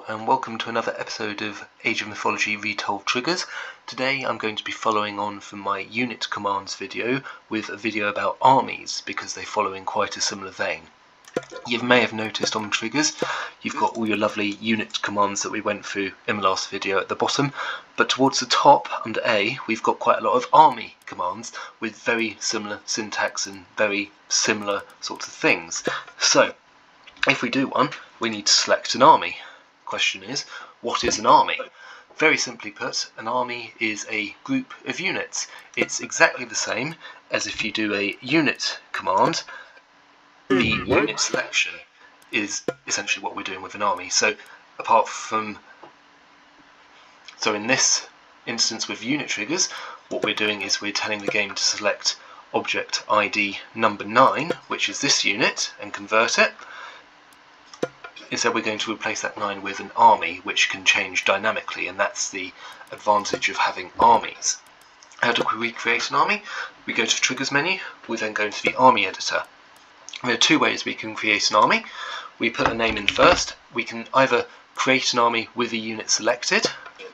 Hello and welcome to another episode of Age of Mythology Retold Triggers. Today I'm going to be following on from my unit commands video with a video about armies because they follow in quite a similar vein. You may have noticed on triggers you've got all your lovely unit commands that we went through in the last video at the bottom, but towards the top under A we've got quite a lot of army commands with very similar syntax and very similar sorts of things. So if we do one, we need to select an army. Question is, what is an army? Very simply put, an army is a group of units. It's exactly the same as if you do a unit command. The unit selection is essentially what we're doing with an army. So in this instance with unit triggers, what we're doing is we're telling the game to select object ID number 9, which is this unit, and convert it. Instead we're going to replace that 9 with an army, which can change dynamically, and that's the advantage of having armies. How do we create an army? We go to the triggers menu, we then go into the army editor. There are two ways we can create an army. We put a name in first. We can either create an army with a unit selected,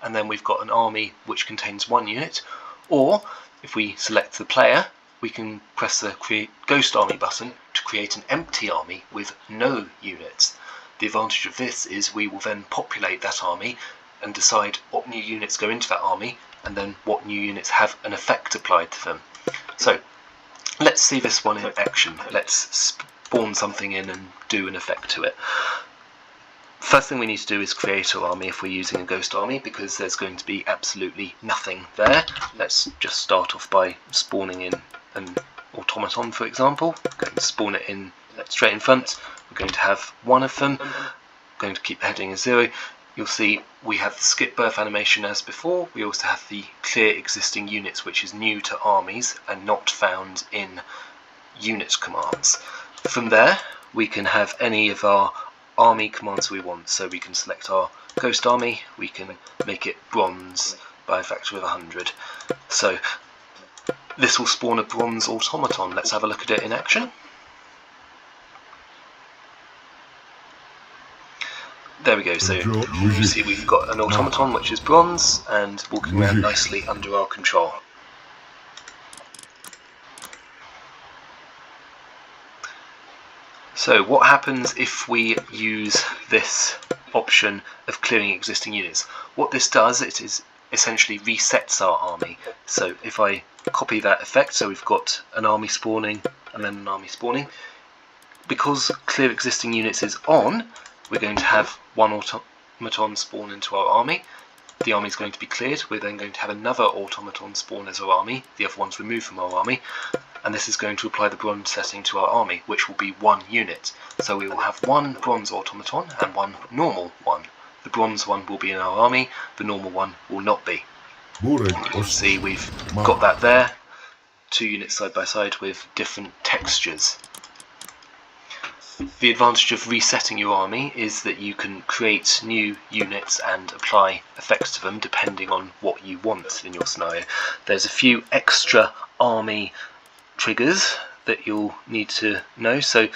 and then we've got an army which contains one unit, or if we select the player, we can press the Create Ghost Army button to create an empty army with no units. The advantage of this is we will then populate that army and decide what new units go into that army and then what new units have an effect applied to them. So let's see this one in action. Let's spawn something in and do an effect to it. First thing we need to do is create our army if we're using a ghost army, because there's going to be absolutely nothing there. Let's just start off by spawning in an automaton, for example. Go and spawn it in straight in front. We're going to have one of them. Going to keep the heading as 0. You'll see we have the skip birth animation as before. We also have the clear existing units, which is new to armies and not found in unit commands. From there we can have any of our army commands we want. So we can select our ghost army, we can make it bronze by a factor of 100. So this will spawn a bronze automaton. Let's have a look at it in action. There we go, so you see we've got an automaton which is bronze and walking around nicely under our control. So what happens if we use this option of clearing existing units? What this does, it is essentially resets our army. So if I copy that effect, so we've got an army spawning and then an army spawning, because clear existing units is on, we're going to have one automaton spawn into our army. The army is going to be cleared. We're then going to have another automaton spawn as our army, the other one's removed from our army, and this is going to apply the bronze setting to our army, which will be one unit. So we will have one bronze automaton and one normal one. The bronze one will be in our army, the normal one will not be. You can see we've got that there, 2 units side by side with different textures. The advantage of resetting your army is that you can create new units and apply effects to them depending on what you want in your scenario. There's a few extra army triggers that you'll need to know. So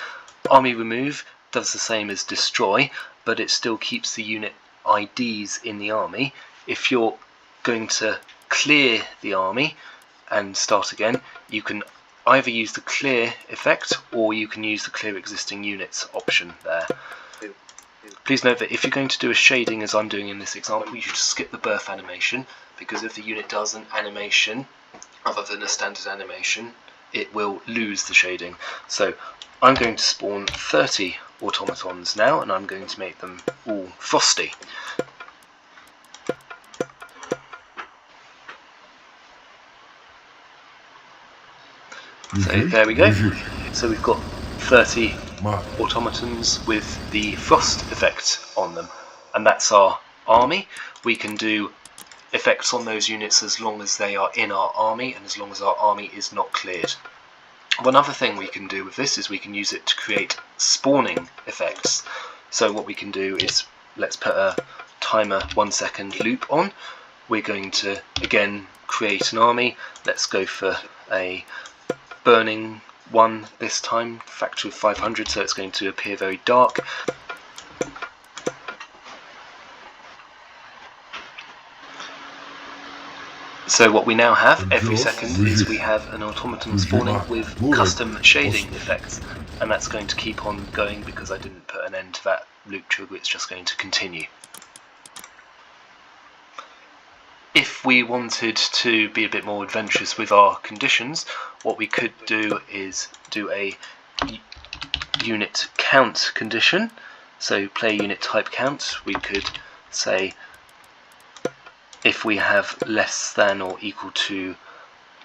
army remove does the same as destroy, but it still keeps the unit IDs in the army. If you're going to clear the army and start again, you can either use the clear effect or you can use the clear existing units option there. Please note that if you're going to do a shading as I'm doing in this example, you should skip the birth animation, because if the unit does an animation other than a standard animation, it will lose the shading. So I'm going to spawn 30 automatons now, and I'm going to make them all frosty. So there we go. So we've got 30 automatons with the frost effect on them, and that's our army. We can do effects on those units as long as they are in our army and as long as our army is not cleared. One other thing we can do with this is we can use it to create spawning effects. So what we can do is, let's put a timer 1 second loop on. We're going to again create an army. Let's go for a burning one this time, factor of 500, so it's going to appear very dark. So what we now have every second is we have an automaton spawning with custom shading effects, and that's going to keep on going because I didn't put an end to that loop trigger, it's just going to continue. If we wanted to be a bit more adventurous with our conditions, what we could do is do a unit count condition. So play unit type count, we could say if we have less than or equal to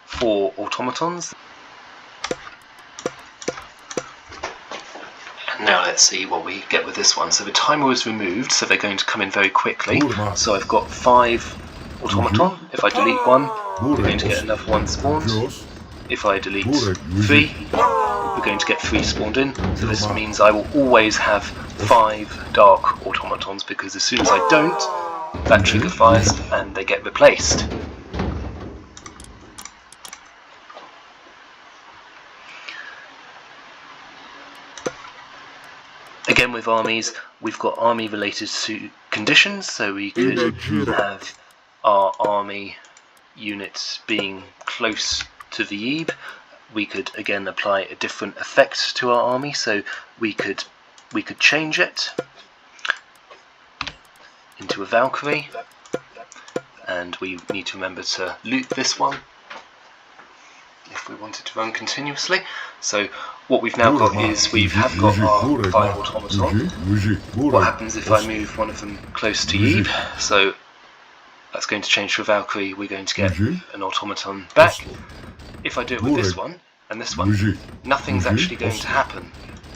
4 automatons. Now let's see what we get with this one. So the timer was removed, so they're going to come in very quickly. So I've got 5 automaton. If I delete one, we're going to get another one spawned. If I delete 3, we're going to get 3 spawned in. So this means I will always have 5 dark automatons, because as soon as I don't, that trigger fires and they get replaced. Again, with armies, we've got army related to conditions, so we could have our army units being close to the Eve. We could again apply a different effect to our army, so we could change it into a Valkyrie, and we need to remember to loop this one if we want it to run continuously. So what we've now got is we have got our 5 automaton. What happens if I move one of them close to Eve? So that's going to change to a Valkyrie, we're going to get an automaton back. If I do it with this one and this one, nothing's actually going to happen.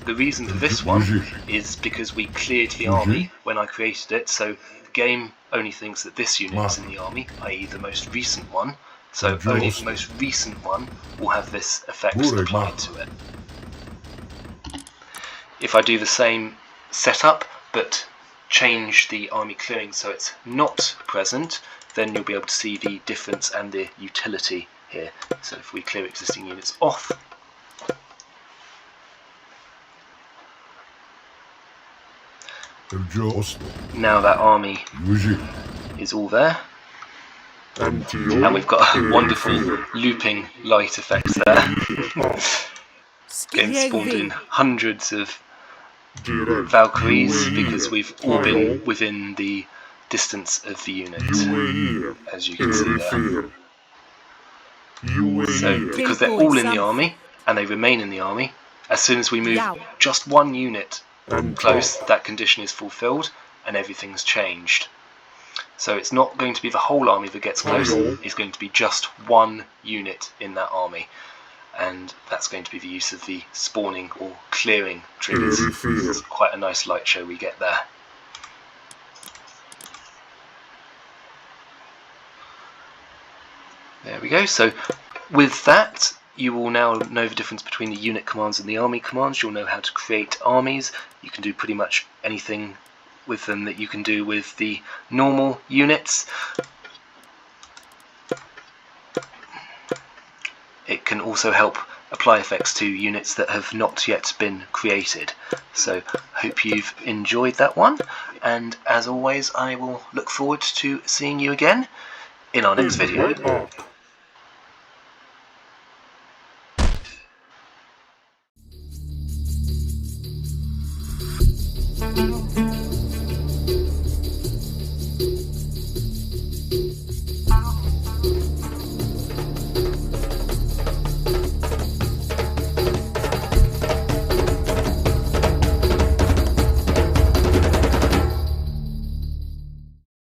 The reason for this one is because we cleared the army when I created it, so the game only thinks that this unit is in the army, i.e. the most recent one, so only the most recent one will have this effect applied to it. If I do the same setup but change the army clearing so it's not present, then you'll be able to see the difference and the utility here. So if we clear existing units off, now that army is all there, and we've got a wonderful looping light effect there. Getting spawned in hundreds of Valkyries because we've all been within the distance of the unit, as you can see there. So because they're all in the army and they remain in the army, as soon as we move just one unit close, that condition is fulfilled and everything's changed. So it's not going to be the whole army that gets close, it's going to be just one unit in that army, and that's going to be the use of the spawning or clearing triggers. It's quite a nice light show we get there. There we go. So with that, you will now know the difference between the unit commands and the army commands. You'll know how to create armies. You can do pretty much anything with them that you can do with the normal units. It can also help apply effects to units that have not yet been created. So hope you've enjoyed that one, and as always I will look forward to seeing you again in our next video.